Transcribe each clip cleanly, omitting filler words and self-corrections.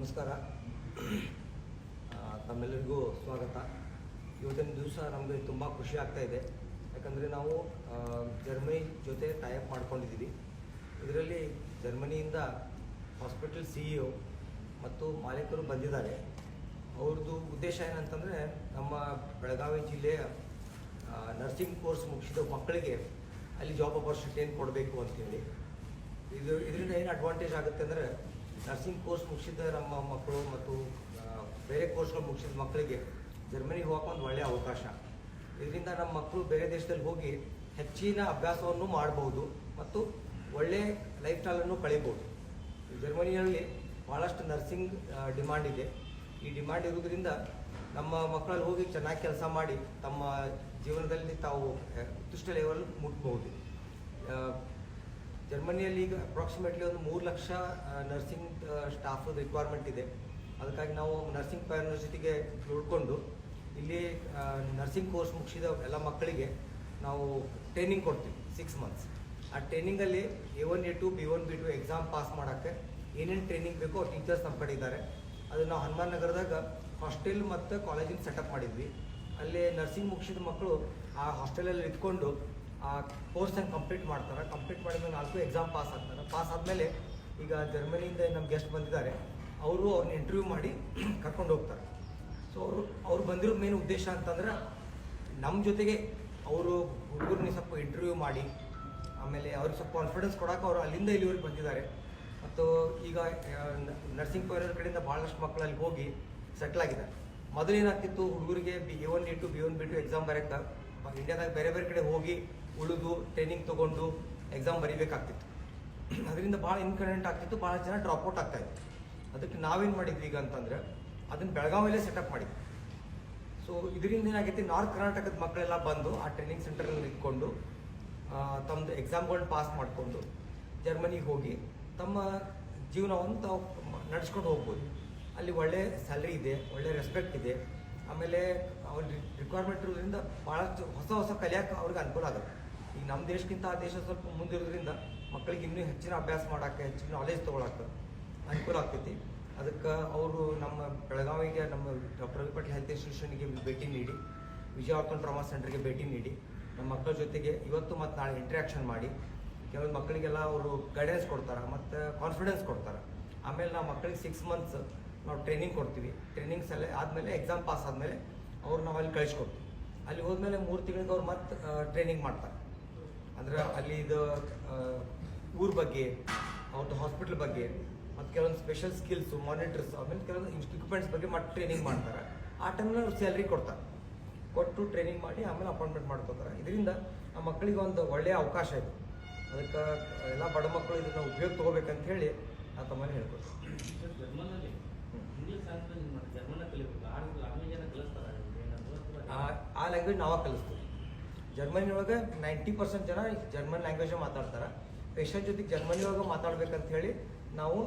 ನಮಸ್ಕಾರ. ತಮ್ಮೆಲ್ಲರಿಗೂ ಸ್ವಾಗತ. ಇವತ್ತಿನ ದಿವಸ ನಮಗೆ ತುಂಬ ಖುಷಿ ಆಗ್ತಾ ಇದೆ. ಯಾಕಂದರೆ ನಾವು ಜರ್ಮನಿ ಜೊತೆ ಟೈಅಪ್ ಮಾಡ್ಕೊಂಡಿದ್ದೀವಿ. ಇದರಲ್ಲಿ ಜರ್ಮನಿಯಿಂದ ಹಾಸ್ಪಿಟಲ್ CEO ಮತ್ತು ಮಾಲೀಕರು ಬಂದಿದ್ದಾರೆ. ಅವ್ರದ್ದು ಉದ್ದೇಶ ಏನಂತಂದರೆ ನಮ್ಮ ಬೆಳಗಾವಿ ಜಿಲ್ಲೆಯ ನರ್ಸಿಂಗ್ ಕೋರ್ಸ್ ಮುಗಿಸಿದ ಮಕ್ಕಳಿಗೆ ಅಲ್ಲಿ ಜಾಬ್ ಆಪರ್ಚುನಿಟಿಯನ್ನು ಕೊಡಬೇಕು ಅಂತೇಳಿ. ಇದರಿಂದ ಏನು ಅಡ್ವಾಂಟೇಜ್ ಆಗುತ್ತೆ ಅಂದರೆ, ನರ್ಸಿಂಗ್ ಕೋರ್ಸ್ ಮುಗಿಸಿದ ನಮ್ಮ ಮಕ್ಕಳು ಮತ್ತು ಬೇರೆ ಕೋರ್ಸ್ಗಳು ಮುಗಿಸಿದ ಮಕ್ಕಳಿಗೆ ಜರ್ಮನಿಗೆ ಹೋಗೋಕೆ ಒಂದು ಒಳ್ಳೆಯ ಅವಕಾಶ. ಇದರಿಂದ ನಮ್ಮ ಮಕ್ಕಳು ಬೇರೆ ದೇಶದಲ್ಲಿ ಹೋಗಿ ಹೆಚ್ಚಿನ ಅಭ್ಯಾಸವನ್ನು ಮಾಡ್ಬೋದು ಮತ್ತು ಒಳ್ಳೆಯ ಲೈಫ್ ಸ್ಟೈಲನ್ನು ಕಳೀಬೋದು. ಜರ್ಮನಿಯಲ್ಲಿ ಭಾಳಷ್ಟು ನರ್ಸಿಂಗ್ ಡಿಮಾಂಡ್ ಇದೆ. ಈ ಡಿಮಾಂಡ್ ಇರೋದ್ರಿಂದ ನಮ್ಮ ಮಕ್ಕಳಲ್ಲಿ ಹೋಗಿ ಚೆನ್ನಾಗಿ ಕೆಲಸ ಮಾಡಿ ತಮ್ಮ ಜೀವನದಲ್ಲಿ ತಾವು ಉತ್ಕೃಷ್ಟ ಲೆವೆಲ್ ಮುಟ್ಬೋದು. ಜರ್ಮನಿಯಲ್ಲಿ ಈಗ ಅಪ್ರಾಕ್ಸಿಮೇಟ್ಲಿ ಒಂದು 3 ಲಕ್ಷ ನರ್ಸಿಂಗ್ ಸ್ಟಾಫ್ ರಿಕ್ವೈರ್ಮೆಂಟ್ ಇದೆ. ಅದಕ್ಕಾಗಿ ನಾವು ನರ್ಸಿಂಗ್ ಯೂನಿವರ್ಸಿಟಿಗೆ ನೋಡಿಕೊಂಡು ಇಲ್ಲಿ ನರ್ಸಿಂಗ್ ಕೋರ್ಸ್ ಮುಗಿಸಿದ ಎಲ್ಲ ಮಕ್ಕಳಿಗೆ ನಾವು ಟ್ರೈನಿಂಗ್ ಕೊಡ್ತೀವಿ 6 ಮಂತ್ಸ್. ಆ ಟ್ರೈನಿಂಗಲ್ಲಿ A1 A2 B1 B2 exam pass ಮಾಡೋಕ್ಕೆ ಏನೇನು ಟ್ರೈನಿಂಗ್ ಬೇಕೋ ಟೀಚರ್ಸ್ ನಮ್ಮ ಕಡೆ ಇದ್ದಾರೆ. ಅದು ನಾವು ಹನುಮಾನ್ ನಗರದಾಗ ಹಾಸ್ಟೆಲ್ ಮತ್ತು ಕಾಲೇಜಿನ ಸೆಟಪ್ ಮಾಡಿದ್ವಿ. ಅಲ್ಲಿ ನರ್ಸಿಂಗ್ ಮುಗಿಸಿದ ಮಕ್ಕಳು ಆ ಹಾಸ್ಟೆಲಲ್ಲಿ ಇಟ್ಕೊಂಡು ಆ ಕೋರ್ಸನ್ನು ಕಂಪ್ಲೀಟ್ ಮಾಡ್ತಾರೆ. ಕಂಪ್ಲೀಟ್ ಮಾಡಿದ್ಮೇಲೆ 4 ಎಕ್ಸಾಮ್ ಪಾಸ್ ಆಗ್ತಾರೆ. ಪಾಸ್ ಆದಮೇಲೆ ಈಗ ಜರ್ಮನಿಯಿಂದ ನಮ್ಮ ಗೆಸ್ಟ್ ಬಂದಿದ್ದಾರೆ, ಅವರು ಅವ್ರನ್ನ ಇಂಟರ್ವ್ಯೂ ಮಾಡಿ ಕರ್ಕೊಂಡು ಹೋಗ್ತಾರೆ. ಸೊ ಅವ್ರು ಬಂದಿರೋ ಮೇನ್ ಉದ್ದೇಶ ಅಂತಂದ್ರೆ ನಮ್ಮ ಜೊತೆಗೆ ಅವರು ಹುಡುಗರನ್ನ ಸ್ವಲ್ಪ ಇಂಟರ್ವ್ಯೂ ಮಾಡಿ ಆಮೇಲೆ ಅವ್ರಿಗೆ ಸ್ವಲ್ಪ ಕಾನ್ಫಿಡೆನ್ಸ್ ಕೊಡೋಕೆ ಅವರು ಅಲ್ಲಿಂದ ಇಲ್ಲಿವರೆಗೆ ಬಂದಿದ್ದಾರೆ. ಮತ್ತು ಈಗ ನರ್ಸಿಂಗ್ ಕಾಲೇಜ್ ಕಡೆಯಿಂದ ಭಾಳಷ್ಟು ಮಕ್ಕಳು ಅಲ್ಲಿ ಹೋಗಿ ಸೆಟ್ಲ್ ಆಗಿದ್ದಾರೆ. ಮೊದಲೇನಾಗ್ತಿತ್ತು, ಹುಡುಗರಿಗೆ A1 A2 B1 B2 exam ಬರೋಕ್ಕೆ ಇಂಡಿಯಾದಾಗ ಬೇರೆ ಬೇರೆ ಕಡೆ ಹೋಗಿ ಉಳಿದು ಟ್ರೈನಿಂಗ್ ತೊಗೊಂಡು ಎಕ್ಸಾಮ್ ಬರೀಬೇಕಾಗ್ತಿತ್ತು. ಅದರಿಂದ ಭಾಳ ಇನ್ಕನ್ವೀನಿಯಂಟ್ ಆಗ್ತಿತ್ತು, ಭಾಳ ಜನ ಡ್ರಾಪ್ಔಟ್ ಆಗ್ತಾಯಿತ್ತು. ಅದಕ್ಕೆ ನಾವೇನು ಮಾಡಿದ್ವಿ ಈಗ ಅಂತಂದರೆ ಅದನ್ನು ಬೆಳಗಾವಿಯಲ್ಲೇ ಸೆಟಪ್ ಮಾಡಿದ್ವಿ. ಸೊ ಇದರಿಂದ ಏನಾಗೈತಿ, ನಾರ್ತ್ ಕರ್ನಾಟಕದ ಮಕ್ಕಳೆಲ್ಲ ಬಂದು ಆ ಟ್ರೈನಿಂಗ್ ಸೆಂಟರಲ್ಲಿ ನಿಂತ್ಕೊಂಡು ತಮ್ಮದು ಎಕ್ಸಾಮ್ಗಳನ್ನ ಪಾಸ್ ಮಾಡಿಕೊಂಡು ಜರ್ಮನಿಗೆ ಹೋಗಿ ತಮ್ಮ ಜೀವನವನ್ನು ತಾವು ನಡೆಸ್ಕೊಂಡು ಹೋಗ್ಬೋದು. ಅಲ್ಲಿ ಒಳ್ಳೆ ಸ್ಯಾಲ್ರಿ ಇದೆ, ಒಳ್ಳೆ ರೆಸ್ಪೆಕ್ಟ್ ಇದೆ. ಆಮೇಲೆ ಅವ್ರ ರಿಕ್ವೈರ್ಮೆಂಟ್ ಇರೋದ್ರಿಂದ ಭಾಳಷ್ಟು ಹೊಸ ಕಲಿಯೋಕೆ ಅವ್ರಿಗೆ ಅನುಕೂಲ ಆಗುತ್ತೆ. ಈಗ ನಮ್ಮ ದೇಶಕ್ಕಿಂತ ಆ ದೇಶ ಸ್ವಲ್ಪ ಮುಂದಿರೋದ್ರಿಂದ ಮಕ್ಕಳಿಗೆ ಇನ್ನೂ ಹೆಚ್ಚಿನ ಅಭ್ಯಾಸ ಮಾಡೋಕ್ಕೆ, ಹೆಚ್ಚಿನ ನಾಲೆಜ್ ತೊಗೊಳಕ್ಕೆ ಅನುಕೂಲ ಆಗ್ತೈತಿ. ಅದಕ್ಕೆ ಅವರು ನಮ್ಮ ಬೆಳಗಾವಿಗೆ ನಮ್ಮ ಡಾಕ್ಟರ್ ರವಿ ಪಾಟೀಲ್ ಹೆಲ್ತ್ ಇನ್ಸ್ಟಿಟ್ಯೂಷನ್ಗೆ ಭೇಟಿ ನೀಡಿ, ವಿಜಯವಾರ್ಕನ್ ಟ್ರಾಮಾ ಸೆಂಟರ್ಗೆ ಭೇಟಿ ನೀಡಿ ನಮ್ಮ ಮಕ್ಕಳ ಜೊತೆಗೆ ಇವತ್ತು ಮತ್ತು ನಾಳೆ ಇಂಟ್ರ್ಯಾಕ್ಷನ್ ಮಾಡಿ ಕೆಲವೊಂದು ಮಕ್ಕಳಿಗೆಲ್ಲ ಅವರು ಗೈಡೆನ್ಸ್ ಕೊಡ್ತಾರೆ ಮತ್ತು ಕಾನ್ಫಿಡೆನ್ಸ್ ಕೊಡ್ತಾರೆ. ಆಮೇಲೆ ನಾವು ಮಕ್ಕಳಿಗೆ 6 ಮಂತ್ಸ್ ನಾವು ಟ್ರೈನಿಂಗ್ ಕೊಡ್ತೀವಿ. ಟ್ರೈನಿಂಗ್ಸ್ ಎಲ್ಲ ಆದಮೇಲೆ ಎಕ್ಸಾಮ್ ಪಾಸ್ ಆದಮೇಲೆ ಅವ್ರು ನಾವು ಅಲ್ಲಿ ಕಳಿಸ್ಕೊಡ್ತೀವಿ. ಅಲ್ಲಿ ಹೋದ್ಮೇಲೆ 3 ತಿಂಗಳಿಗೆ ಅವ್ರು ಮತ್ತೆ ಟ್ರೈನಿಂಗ್ ಮಾಡ್ತಾರೆ. ಅಂದ್ರೆ ಅಲ್ಲಿ ಇದು ಊರ ಬಗ್ಗೆ, ಅವ್ರದ್ದು ಹಾಸ್ಪಿಟಲ್ ಬಗ್ಗೆ ಮತ್ತು ಕೆಲವೊಂದು ಸ್ಪೆಷಲ್ ಸ್ಕಿಲ್ಸು, ಮಾನಿಟರ್ಸ್, ಆಮೇಲೆ ಕೆಲವೊಂದು ಇಕ್ವಿಪ್ಮೆಂಟ್ಸ್ ಬಗ್ಗೆ ಮತ್ತೆ ಟ್ರೈನಿಂಗ್ ಮಾಡ್ತಾರೆ. ಆ ಟೈಮ್ನಲ್ಲಿ ಅವ್ರು ಸ್ಯಾಲ್ರಿ ಕೊಡ್ತಾರೆ. ಕೊಟ್ಟು ಟ್ರೈನಿಂಗ್ ಮಾಡಿ ಆಮೇಲೆ ಅಪಾಯಿಂಟ್ಮೆಂಟ್ ಮಾಡ್ಕೋತಾರೆ. ಇದರಿಂದ ಆ ಮಕ್ಕಳಿಗೆ ಒಂದು ಒಳ್ಳೆಯ ಅವಕಾಶ ಇದೆ. ಅದಕ್ಕೆ ಎಲ್ಲ ಬಡ ಮಕ್ಕಳು ಇದನ್ನು ಉಪಯೋಗ ತೊಗೋಬೇಕಂತ ಹೇಳಿ ಆ ತಮ್ಮಲ್ಲಿ ಹೇಳ್ಕೊಡ್ತೀವಿ. ಆ ಲ್ಯಾಂಗ್ವೇಜ್ ನಾವೇ ಕಲಿಸ್ತೀವಿ. ಜರ್ಮನಿ ಒಳಗೆ 90% ಜನ ಜರ್ಮನ್ ಲ್ಯಾಂಗ್ವೇಜ್ ಮಾತಾಡ್ತಾರೆ. ಪೇಷಂಟ್ ಜೊತೆಗೆ ಜರ್ಮನಿ ಒಳಗೆ ಮಾತಾಡ್ಬೇಕಂತ ಹೇಳಿ ನಾವು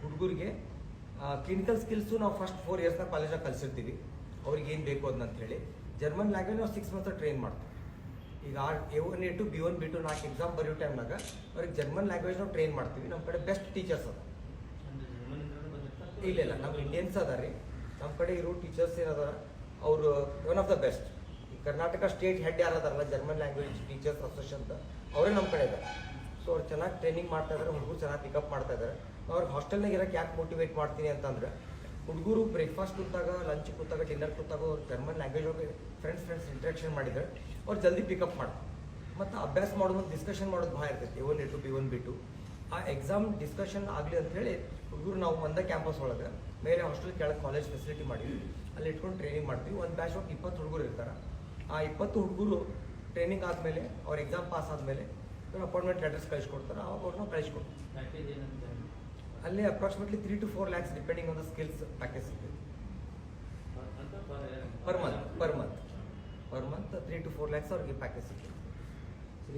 ಹುಡುಗರಿಗೆ ಕ್ಲಿನಿಕಲ್ ಸ್ಕಿಲ್ಸು ನಾವು ಫಸ್ಟ್ 4 ಇಯರ್ಸ್ನ ಕಾಲೇಜಾಗ ಕಲಿಸಿರ್ತೀವಿ. ಅವ್ರಿಗೆ ಏನು ಬೇಕು ಅದನ್ನಂತ ಹೇಳಿ ಜರ್ಮನ್ ಲ್ಯಾಂಗ್ವೇಜ್ ನಾವು 6 ಮಂತ್ಸ್ ಟ್ರೈನ್ ಮಾಡ್ತೀವಿ. ಈಗ A1 A2 B1 B2 4 exam ಬರೆಯೋ ಟೈಮ್ನಾಗ ಅವ್ರಿಗೆ ಜರ್ಮನ್ ಲ್ಯಾಂಗ್ವೇಜ್ ನಾವು ಟ್ರೈನ್ ಮಾಡ್ತೀವಿ. ನಮ್ಮ ಕಡೆ ಬೆಸ್ಟ್ ಟೀಚರ್ಸ್ ಅದ. ಇಲ್ಲ ನಮ್ಮ ಇಂಡಿಯನ್ಸ್ ಅದ ರೀ. ನಮ್ಮ ಕಡೆ ಇರೋ ಟೀಚರ್ಸ್ ಏನದಾರ ಅವರು ಒನ್ ಆಫ್ ದ ಬೆಸ್ಟ್. ಈ ಕರ್ನಾಟಕ ಸ್ಟೇಟ್ ಹೆಡ್ ಯಾರು ಅದಾರಲ್ಲ ಜರ್ಮನ್ ಲ್ಯಾಂಗ್ವೇಜ್ ಟೀಚರ್ಸ್ ಅಸೋಸಿಯೇಷನ್ ಅಂತ, ಅವರೇ ನಮ್ಮ ಕಡೆ ಇದ್ದಾರೆ. ಸೊ ಅವ್ರು ಚೆನ್ನಾಗಿ ಟ್ರೈನಿಂಗ್ ಮಾಡ್ತಾ ಇದ್ದಾರೆ, ಹುಡುಗರು ಚೆನ್ನಾಗಿ ಪಿಕಪ್ ಮಾಡ್ತಾ ಇದ್ದಾರೆ. ಅವ್ರಿಗೆ ಹಾಸ್ಟೆಲ್ನಾಗ ಇರೋಕ್ಕೆ ಯಾಕೆ ಮೋಟಿವೇಟ್ ಮಾಡ್ತೀನಿ ಅಂತಂದ್ರೆ, ಹುಡುಗರು ಬ್ರೇಕ್ಫಾಸ್ಟ್ ಕೂತಾಗ, ಲಂಚ್ ಕೂತಾಗ, ಡಿನ್ನರ್ ಕೂತಾಗ ಅವ್ರು ಜರ್ಮನ್ ಲ್ಯಾಂಗ್ವೇಜ್ ಒಳಗೆ ಫ್ರೆಂಡ್ಸ್ ಇಂಟ್ರಾಕ್ಷನ್ ಮಾಡಿದರೆ ಅವ್ರು ಜಲ್ದಿ ಪಿಕಪ್ ಮಾಡ್ತಾರೆ. ಮತ್ತು ಅಭ್ಯಾಸ ಮಾಡೋದು, ಡಿಸ್ಕಷನ್ ಮಾಡೋದು ಭಾಳ ಇರ್ತೈತಿ. A1 A2 B1 B2 ಆ ಎಕ್ಸಾಮ್ ಡಿಸ್ಕಷನ್ ಆಗಲಿ ಅಂಥೇಳಿ ಹುಡುಗರು ನಾವು ಒಂದೇ ಕ್ಯಾಂಪಸ್ ಒಳಗೆ ಮೇಲೆ ಹಾಸ್ಟೆಲ್ ಕೆಳಗೆ ಕಾಲೇಜ್ ಫೆಸಿಲಿಟಿ ಮಾಡಿದ್ವಿ. ಅಲ್ಲಿ ಇಟ್ಕೊಂಡು ಟ್ರೈನಿಂಗ್ ಮಾಡ್ತೀವಿ. ಒಂದು ಬ್ಯಾಚ್ ಒಟ್ಟು 20 ಹುಡುಗರು ಇರ್ತಾರೆ. ಆ 20 ಹುಡುಗರು ಟ್ರೈನಿಂಗ್ ಆದಮೇಲೆ ಅವ್ರ ಎಕ್ಸಾಮ್ ಪಾಸ್ ಆದಮೇಲೆ ಅಪಾಯಿಂಟ್ಮೆಂಟ್ ಲೆಟರ್ಸ್ ಕಳಿಸ್ಕೊಡ್ತಾರೆ. ಅವಾಗ ಅವ್ರನ್ನ ಕಳಿಸ್ಕೊಡ್ತೀವಿ. ಅಲ್ಲಿ approximately 3 to 4 lakhs depending on the skills package ಸಿಗ್ತೈತಿ. ಪರ್ ಮಂತ್ 3 to 4 lakhs ಅವ್ರಿಗೆ ಪ್ಯಾಕೇಜ್ ಸಿಗ್ತೈತಿ.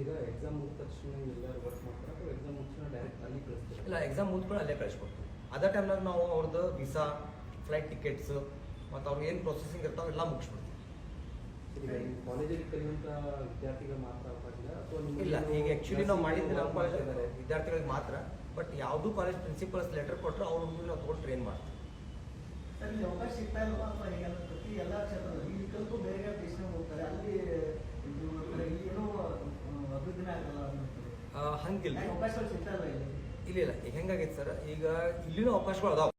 ಈಗ ಎಕ್ಸಾಮ್ ಮುಗಿದ ತಕ್ಷಣ ಎಲ್ಲರೂ ವರ್ಕ್ ಮಾಡ್ತಾರೆ ಅಥವಾ ಎಕ್ಸಾಮ್ ಮುಗಿದ ಡೈರೆಕ್ಟ್ ಅಲ್ಲಿ ಕಳಿಸ್ತಾರೆ? ಇಲ್ಲ, ಎಕ್ಸಾಮ್ ಮುಗಿದ್ಕೊಂಡು ಅಲ್ಲೇ ಕಳಿಸ್ಕೊಡ್ತೀವಿ. ಅದೇ ಟೈಮ್ನಾಗ ನಾವು ಅವ್ರದ್ದು ವೀಸಾ, ಫ್ಲೈಟ್ ಟಿಕೆಟ್ಸ್ ಮತ್ತು ಅವ್ರಿಗೆ ಏನು ಪ್ರೊಸೆಸಿಂಗ್ ಇರ್ತಾವೆ ಎಲ್ಲ ಮುಗಿಸ್ಬಿಡ್ತೀವಿ. ಈಗ ಈ ಕಾಲೇಜಲ್ಲಿ ಕಲಿಯುವಂಥ ವಿದ್ಯಾರ್ಥಿಗಳು ಮಾತ್ರ ಅವಕಾಶ ಇದೆ ಅಥವಾ ಇಲ್ಲ, ಈಗ ಆ್ಯಕ್ಚುಲಿ ನಾವು ಮಾಡಿದ್ದು ನಮ್ಮ ಕಾಲೇಜ್ ವಿದ್ಯಾರ್ಥಿಗಳಿಗೆ ಮಾತ್ರ. ಬಟ್ ಯಾವುದೂ ಕಾಲೇಜ್ ಪ್ರಿನ್ಸಿಪಲ್ಸ್ ಲೆಟರ್ ಕೊಟ್ಟರು ಅವ್ರ ಹುಡುಗರು ನಾವು ತೊಗೊಂಡು ಟ್ರೈನ್ ಮಾಡ್ತೀವಿ. ಇಲ್ಲಿ ಅವಕಾಶ ಸಿಗ್ತಾ ಇಲ್ವಾ ಅಥವಾ ಹೇಗೆ ಪ್ರತಿ ಎಲ್ಲ ಕ್ಷೇತ್ರದಲ್ಲಿ ಇಲ್ಲಿ ಕಲ್ತು ಬೇರೆ ಬೇರೆ ದೇಶನಾಗ ಹೋಗ್ತಾರೆ ಅಲ್ಲಿ ಇದು ಮಾಡ್ತಾರೆ, ಇಲ್ಲಿ ಏನೋ ಅಭಿವೃದ್ಧಿನೇ ಆಗಲ್ಲ ಅನ್ನೋದು ಹಂಗಿಲ್ಲ ಅವಕಾಶಗಳು ಸಿಗ್ತಾ ಇಲ್ಲ ಇಲ್ಲಿ. ಇಲ್ಲ ಈಗ ಹೆಂಗಾಗೈತೆ ಸರ್, ಈಗ ಇಲ್ಲಿನೂ ಅವಕಾಶಗಳು ಅದಾವ.